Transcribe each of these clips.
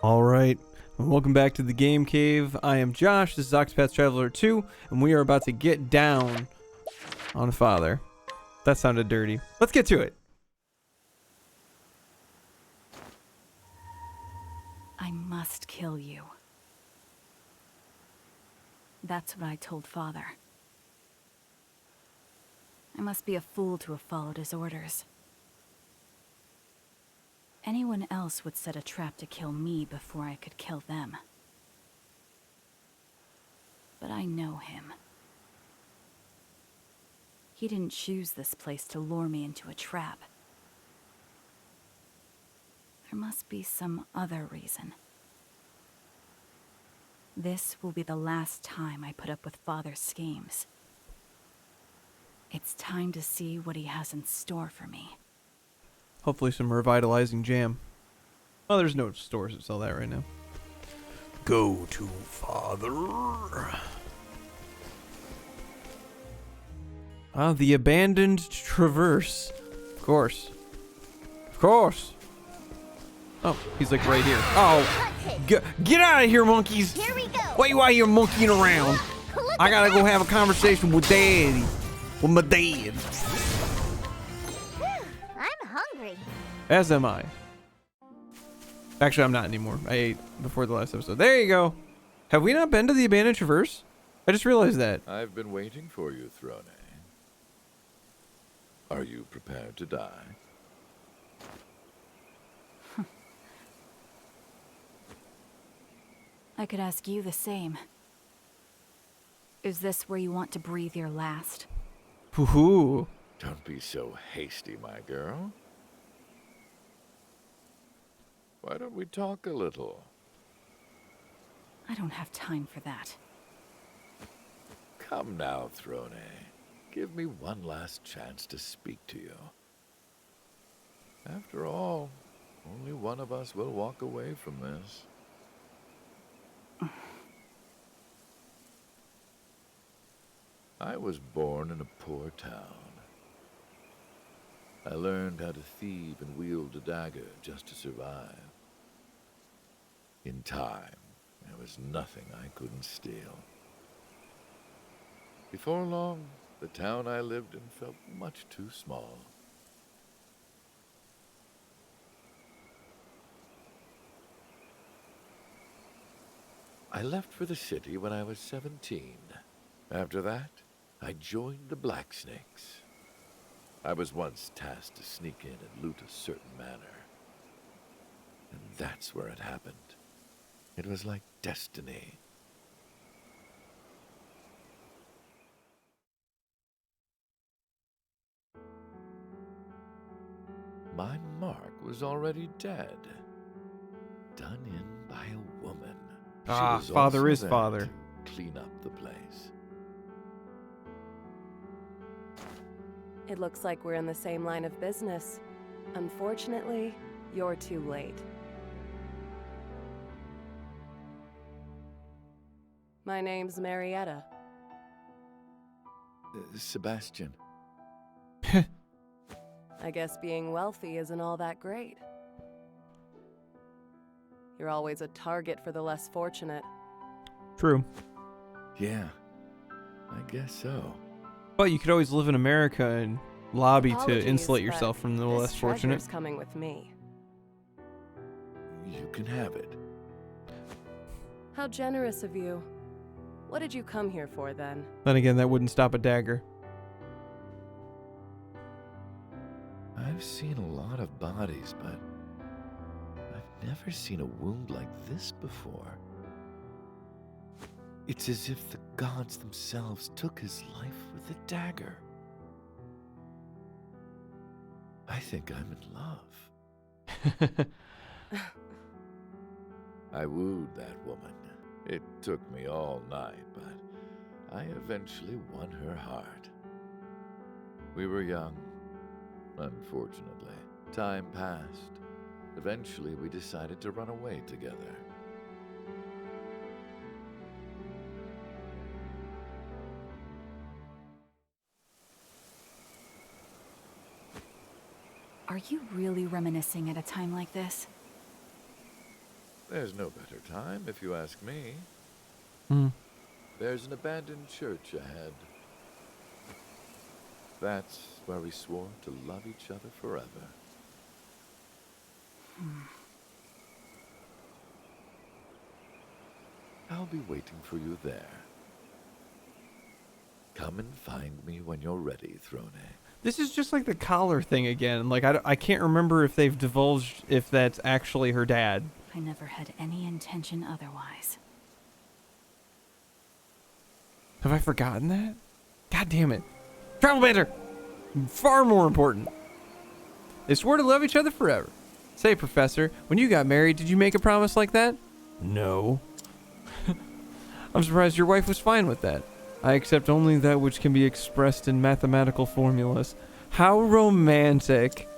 All right, and welcome back to the Game Cave. I am Josh, this is Octopath Traveler 2, and we are about to get down on Father. That sounded dirty. Let's get to it. I must kill you. That's what I told Father. I must be a fool to have followed his orders. Anyone else would set a trap to kill me before I could kill them. But I know him. He didn't choose this place to lure me into a trap. There must be some other reason. This will be the last time I put up with Father's schemes. It's time to see what he has in store for me. Hopefully some revitalizing jam. Oh, there's no stores that sell that right now. Go to Father. Ah, the abandoned traverse. Of course. Of course. Oh, he's like right here. Oh, get out of here, monkeys. Here we go. Why you out here monkeying around? I gotta go have a conversation with Daddy. With my dad. I'm hungry. As am I. Actually, I'm not anymore. I ate before the last episode. There you go. Have we not been to the abandoned traverse? I just realized that. I've been waiting for you, Throne. Are you prepared to die? I could ask you the same. Is this where you want to breathe your last? Hoo-hoo. Don't be so hasty, my girl. Why don't we talk a little? I don't have time for that. Come now, Throne. Give me one last chance to speak to you. After all, only one of us will walk away from this. I was born in a poor town. I learned how to thieve and wield a dagger just to survive. In time, there was nothing I couldn't steal. Before long, the town I lived in felt much too small. I left for the city when I was 17. After that, I joined the Blacksnakes. I was once tasked to sneak in and loot a certain manor. And that's where it happened. It was like destiny. My mark was already dead. Done in by a woman. She was Father also is there Father. to clean up the place. It looks like we're in the same line of business. Unfortunately, you're too late. My name's Marietta. Sebastian. I guess being wealthy isn't all that great. You're always a target for the less fortunate. True. Yeah, I guess so. But you could always live in America and lobby Apologies, to insulate but yourself from the this less fortunate. treasure's coming with me. You can have it. How generous of you. What did you come here for, then? Then again, that wouldn't stop a dagger. I've seen a lot of bodies, but I've never seen a wound like this before. It's as if the gods themselves took his life with a dagger. I think I'm in love. I wooed that woman. It took me all night, but I eventually won her heart. We were young, unfortunately. Time passed. Eventually, we decided to run away together. Are you really reminiscing at a time like this? There's no better time, if you ask me. Hmm. There's an abandoned church ahead. That's where we swore to love each other forever. I'll be waiting for you there. Come and find me when you're ready, Throne. This is just like the collar thing again. Like, I can't remember if they've divulged if that's actually her dad. I never had any intention otherwise. Have I forgotten that? God damn it. Travel banter! Far more important. They swore to love each other forever. Say, Professor, when you got married, did you make a promise like that? No. I'm surprised your wife was fine with that. I accept only that which can be expressed in mathematical formulas. How romantic.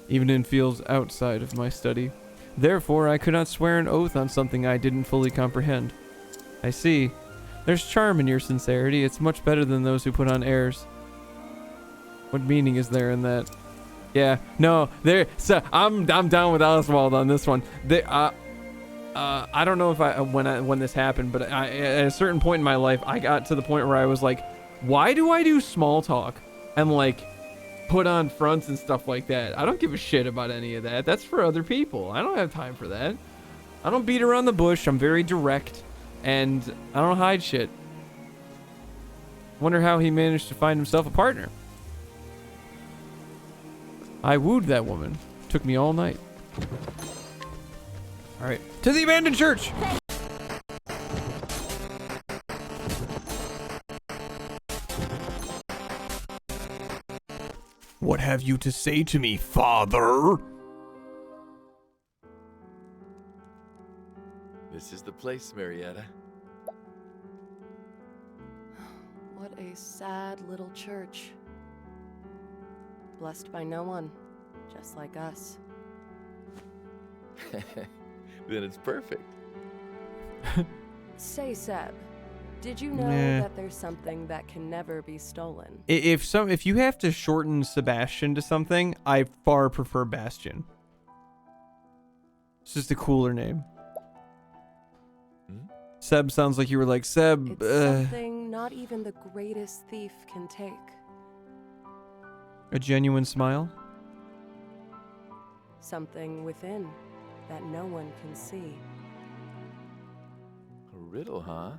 Even in fields outside of my study. Therefore, I could not swear an oath on something I didn't fully comprehend. I see. There's charm in your sincerity. It's much better than those who put on airs. What meaning is there in that? Yeah, no, there. So I'm down with Oswald on this one. I don't know if when this happened, but at a certain point in my life, I got to the point where I was like, why do I do small talk and like put on fronts and stuff like that? I don't give a shit about any of that. That's for other people. I don't have time for that. I don't beat around the bush. I'm very direct, and I don't hide shit. Wonder how he managed to find himself a partner. I wooed that woman. Took me all night. All right, to the abandoned church. What have you to say to me, father? This is the place, Marietta. What a sad little church. Blessed by no one, just like us. Then it's perfect. Say, Seb, did you know Nah. that there's something that can never be stolen? If you have to shorten Sebastian to something, I far prefer Bastion. It's just a cooler name. Hmm? Seb sounds like you were like, Seb, It's something not even the greatest thief can take. a genuine smile? Something within that no one can see. A riddle, huh?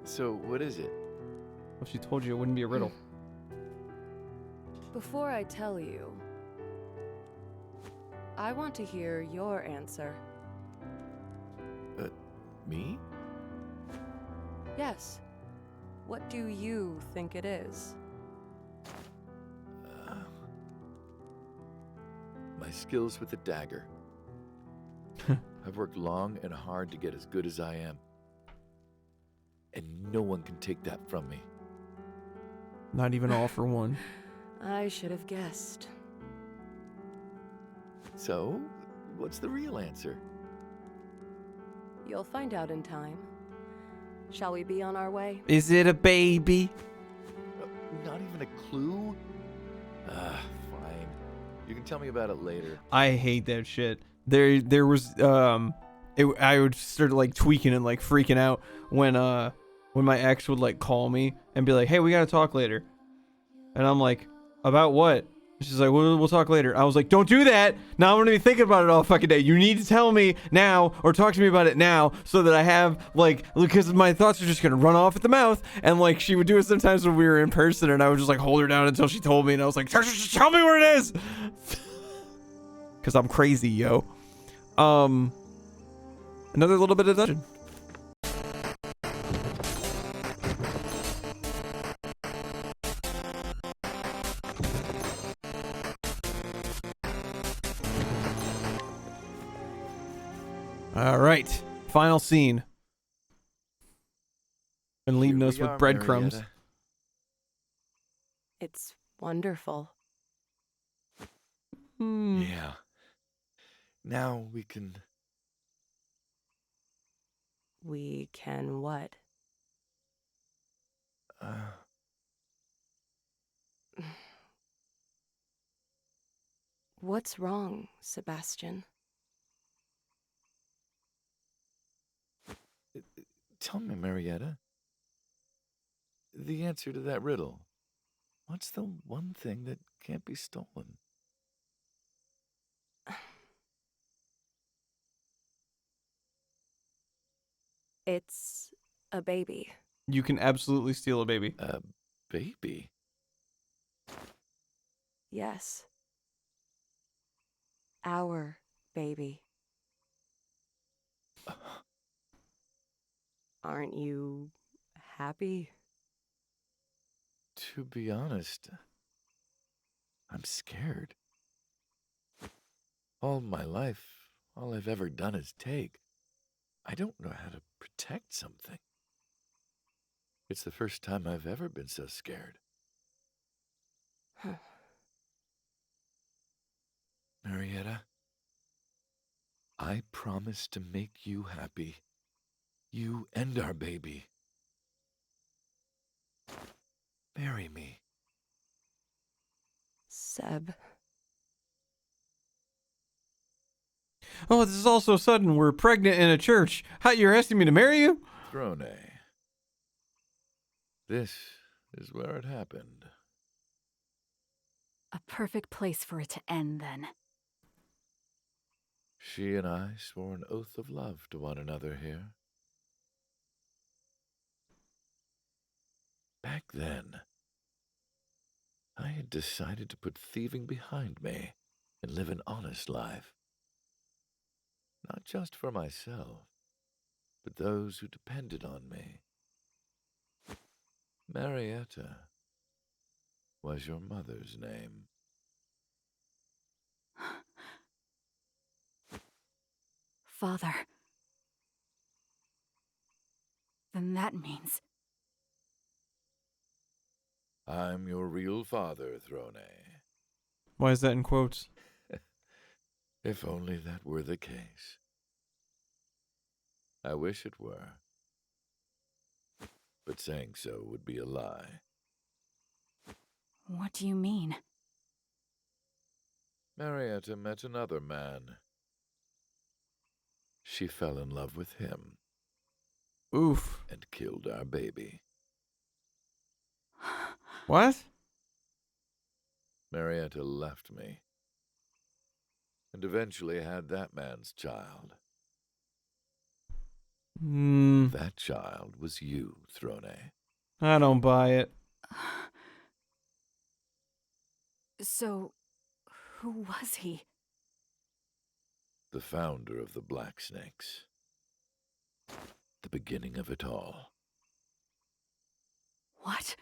So what is it? If she told you, it wouldn't be a riddle. Before I tell you, I want to hear your answer. Me? Yes. What do you think it is? My skills with the dagger. I've worked long and hard to get as good as I am. And no one can take that from me. Not even all for one. I should have guessed. So, what's the real answer? You'll find out in time. Shall we be on our way? Is it a baby? Not even a clue? Fine. You can tell me about it later. I hate that shit. There was I would start like tweaking and like freaking out when my ex would like call me and be like, "Hey, we gotta talk later," and I'm like, "About what?" She's like, we'll talk later. I was like, don't do that. Now I'm gonna be thinking about it all fucking day. You need to tell me now or talk to me about it now so that I have like, because my thoughts are just gonna run off at the mouth. And like she would do it sometimes when we were in person and I would just like hold her down until she told me and I was like, just tell me where it is. Cause I'm crazy, yo. Another little bit of dungeon. All right, final scene. And leading Here us we with are, breadcrumbs. Marietta. It's wonderful. Yeah. Now we can... We can what? What's wrong, Sebastian? Tell me, Marietta, the answer to that riddle. What's the one thing that can't be stolen? It's a baby. You can absolutely steal a baby. A baby? Yes. Our baby. Aren't you happy? To be honest, I'm scared. All my life, all I've ever done is take. I don't know how to protect something. It's the first time I've ever been so scared. Huh. Marietta, I promise to make you happy. You and our baby. Marry me. Seb. Oh, this is all so sudden. We're pregnant in a church. How, you're asking me to marry you? Throne. This is where it happened. A perfect place for it to end, then. She and I swore an oath of love to one another here. Back then, I had decided to put thieving behind me and live an honest life. Not just for myself, but those who depended on me. Marietta was your mother's name. Father. Then that means... I'm your real father, Throne. Why is that in quotes? If only that were the case. I wish it were. But saying so would be a lie. What do you mean? Marietta met another man. She fell in love with him Oof. and killed our baby. What? Marietta left me and eventually had that man's child. That child was you, Throne. I don't buy it. So, who was he? The founder of the Black Snakes. The beginning of it all. What?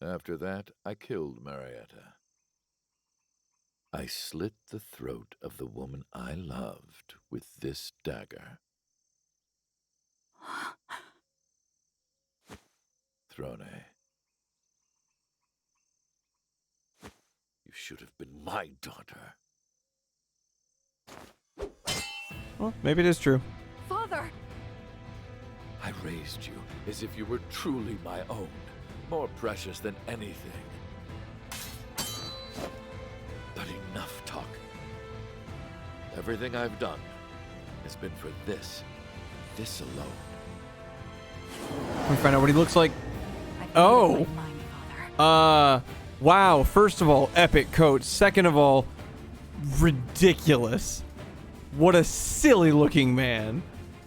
After that, I killed Marietta. I slit the throat of the woman I loved with this dagger. Throne. You should have been my daughter. Well, maybe it is true. Father! I raised you as if you were truly my own, more precious than anything. But enough talk. Everything I've done has been for this alone. We find out what he looks like. I think Oh. it might mind, Father. Wow. First of all, epic coat. Second of all, ridiculous. What a silly looking man.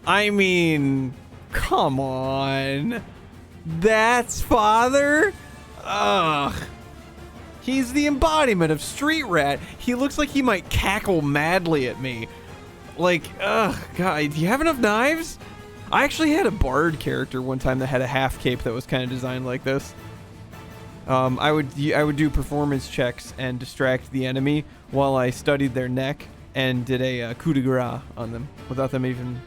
I mean, come on. That's father? Ugh. He's the embodiment of street rat. He looks like he might cackle madly at me. Like, ugh, God, do you have enough knives? I actually had a bard character one time that had a half cape that was kind of designed like this. I would do performance checks and distract the enemy while I studied their neck and did a coup de grace on them without them even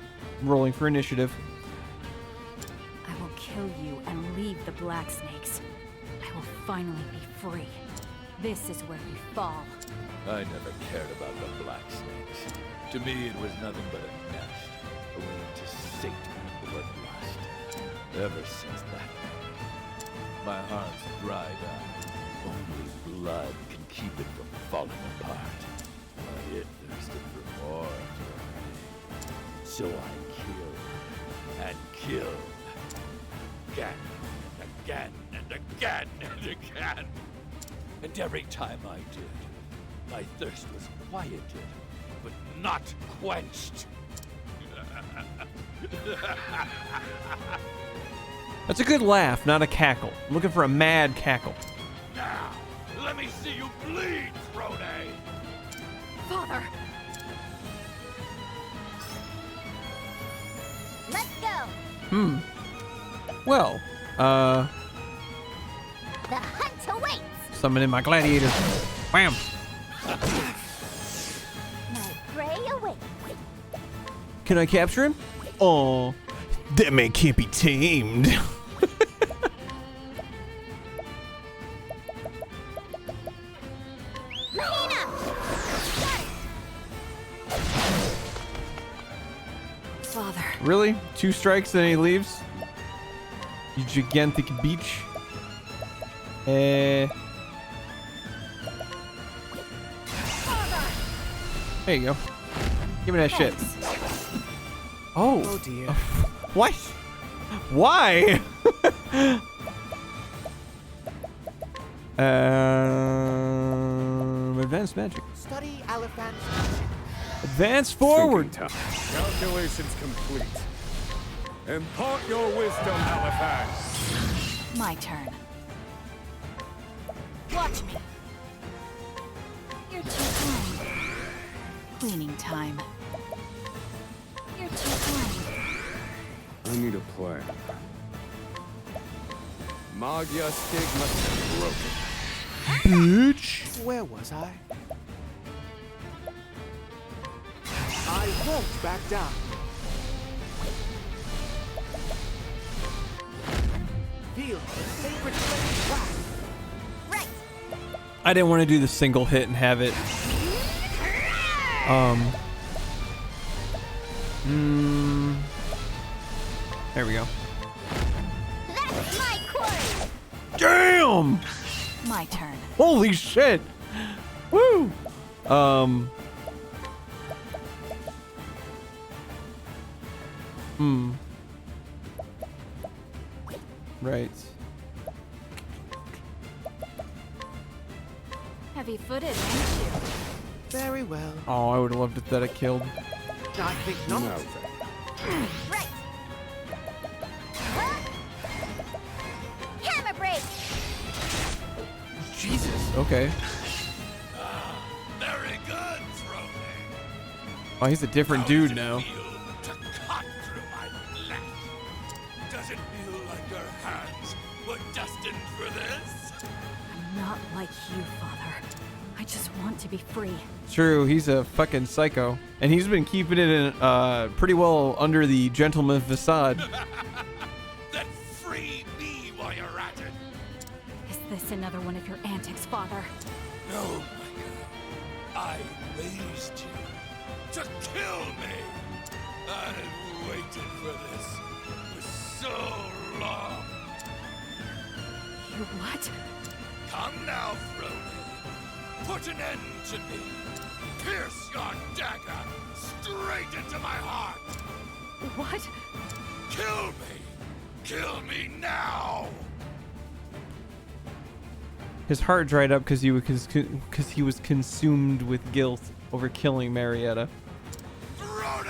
rolling for initiative. I will kill you and leave the Black Snakes. I will finally be free. This is where you fall. I never cared about the Black Snakes. To me, it was nothing but a nest, a way to sate my bloodlust. Ever since that night, my heart's dried up. Only blood can keep it from falling apart. But it thirsted for more. So I killed and killed. Again and again and again and again. And every time I did, my thirst was quieted, but not quenched. That's a good laugh, not a cackle. I'm looking for a mad cackle. Now, let me see you bleed, Frode! Father! Let's go. Well, The hunt awaits. summoning my gladiator. Wham! My prey awaits. Can I capture him? Oh, that man can't be tamed. Mahina! Father. Really? 2 strikes and he leaves? You gigantic beach. There you go. Give me that shit. Oh. Oh dear. What? Why? Advanced magic. Study Elephant. Advance forward. Calculations complete. Impart your wisdom, Elephant. My turn. Watch me. You're too kind. Cleaning time. You're too kind. I need a plan. Magia stigma broken. Bitch. Where was I? I won't back down. Feel the favorite flame whack. Right. I didn't want to do the single hit and have it. There we go. That's my quarry. Damn! My turn. Holy shit! Woo! Right. Heavy-footed, ain't you? Very well. Oh, I would have loved it that it killed. I think not. No, then. Right. Huh? Hammer break. Jesus. Okay. Very good, Frode. Oh, he's a different How does dude it now. feel to cut through my flesh? Does it feel like your hands were destined for this? I'm not like you, Father. I just want to be free. True, he's a fucking psycho. And he's been keeping it in, pretty well under the gentleman facade. Then free me while you're at it. Is this another one of your antics, Father? No, my girl. I raised you to kill me. I've waited for this for so long. You what? Come now, Frode. Put an end to me. Pierce your dagger straight into my heart. What? Kill me. Kill me now. His heart dried up because he was consumed with guilt over killing Marietta. Frode!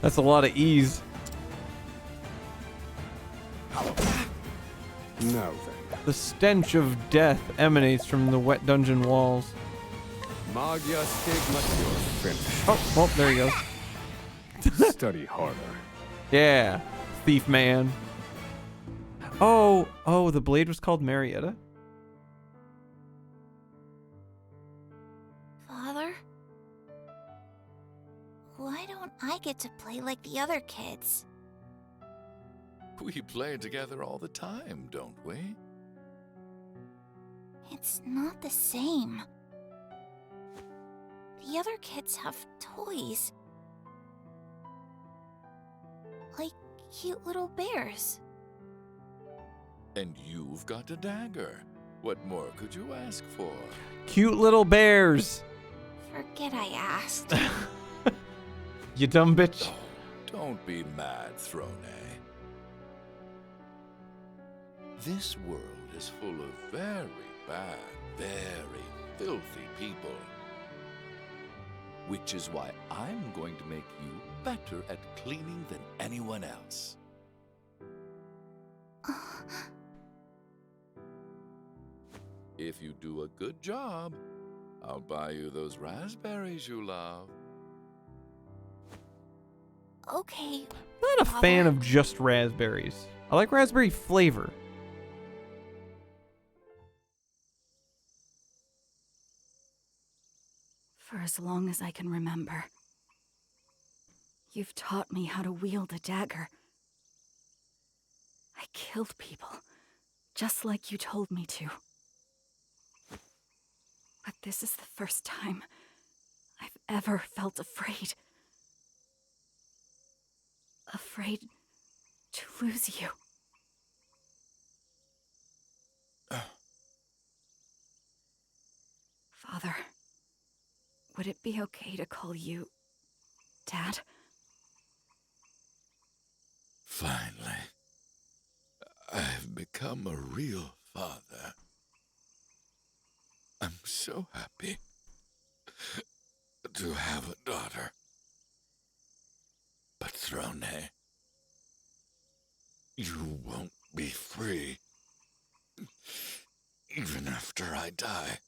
That's a lot of ease. No, then. The stench of death emanates from the wet dungeon walls. Magia stigma, you're finished. Oh, well, there he goes. Study harder. Yeah, thief man. Oh, the blade was called Marietta? Father? Why don't I get to play like the other kids? We play together all the time, don't we? It's not the same. The other kids have toys. Like cute little bears. And you've got a dagger. What more could you ask for? Cute little bears. Forget I asked. You dumb bitch. Oh, don't be mad, Throne. This world is full of very bad, very filthy people. Which is why I'm going to make you better at cleaning than anyone else. If you do a good job, I'll buy you those raspberries you love. Okay. I'm not a fan of just raspberries. I like raspberry flavor. For as long as I can remember, you've taught me how to wield a dagger. I killed people, just like you told me to. But this is the first time I've ever felt afraid. Afraid to lose you. Father, would it be okay to call you Dad? Finally, I've become a real father. I'm so happy to have a daughter. But Throne, you won't be free, even after I die.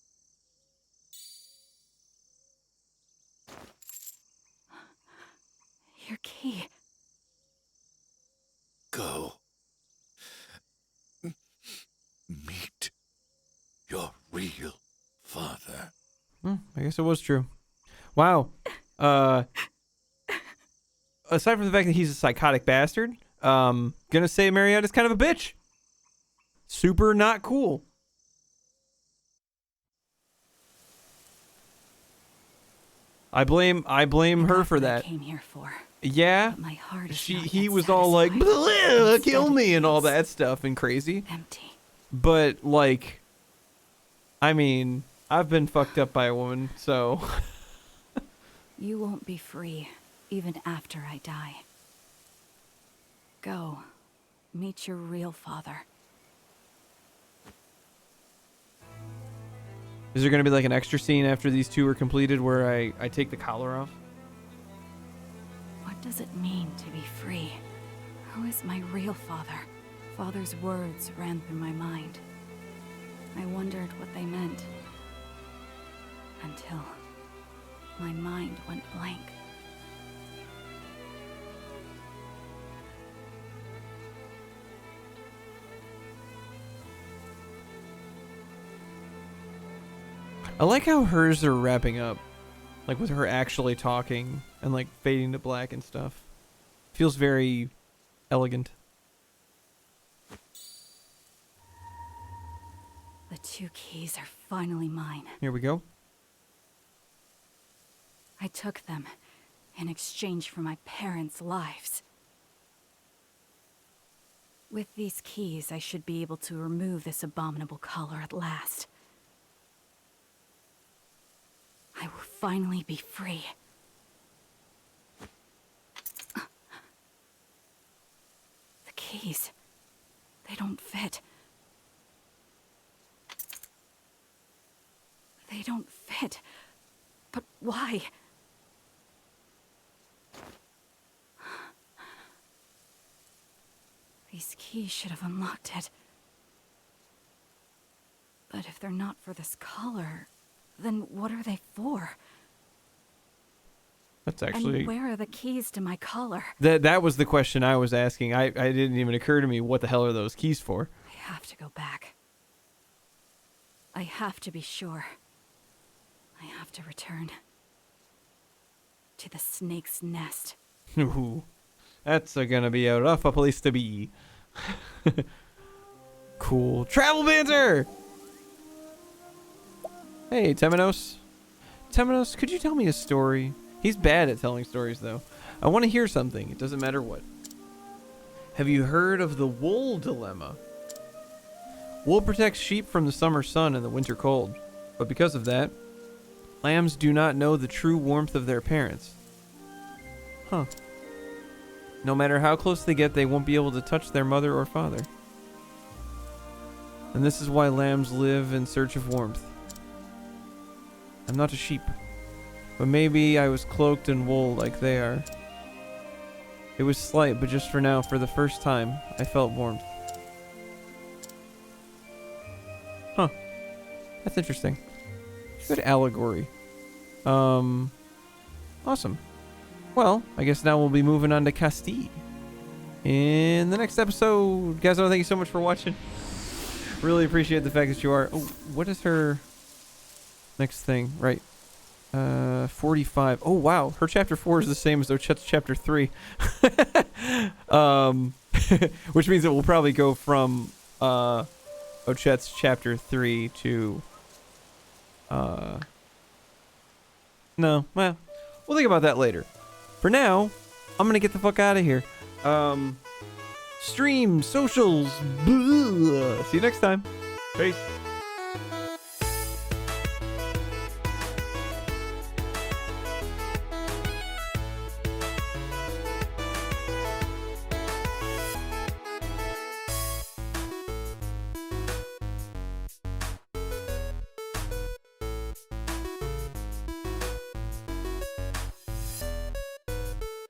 Your key. Go. Meet your real father. I guess it was true. Wow. Aside from the fact that he's a psychotic bastard, gonna say Marietta's kind of a bitch. Super not cool. I blame her for What I that. came here for. Yeah. But my heart is He not was yet all like, satisfied. "Bleh, Instead, kill me," it and all feels that stuff and crazy. empty. But like, I mean, I've been fucked up by a woman, so You won't be free, even after I die. Go. Meet your real father. is there gonna be like an extra scene after these two are completed where I take the collar off? What does it mean to be free? Who is my real father? Father's words ran through my mind. I wondered what they meant. Until my mind went blank. I like how hers are wrapping up, like with her actually talking and like fading to black and stuff. Feels very elegant. The 2 keys are finally mine. Here we go. I took them in exchange for my parents' lives. With these keys, I should be able to remove this abominable collar at last. I will finally be free. The keys, they don't fit. They don't fit. But why? These keys should have unlocked it. But if they're not for this collar, then what are they for? That's actually And where are the keys to my collar? that was the question I was asking. I didn't even occur to me what the hell are those keys for? I have to go back. I have to be sure. I have to return to the snake's nest. Ooh, that's gonna be a rough a place to be. Cool. Travel banter! Hey, Temenos. Temenos, could you tell me a story? He's bad at telling stories, though. I want to hear something. It doesn't matter what. Have you heard of the wool dilemma? Wool protects sheep from the summer sun and the winter cold, but because of that, lambs do not know the true warmth of their parents. Huh. No matter how close they get, they won't be able to touch their mother or father. And this is why lambs live in search of warmth. I'm not a sheep, but maybe I was cloaked in wool like they are. It was slight, but just for now, for the first time, I felt warmth. Huh. That's interesting. Good allegory. Awesome. Well, I guess now we'll be moving on to Castille in the next episode. Guys, I want to thank you so much for watching. Really appreciate the fact that you are. Oh, what is her next thing? Right. 45. Oh, wow. Her chapter 4 is the same as Ochet's chapter 3. Which means it will probably go from Ochet's chapter 3 to no, well, we'll think about that later. For now, I'm gonna get the fuck out of here. Stream, socials, blah. See you next time. Peace.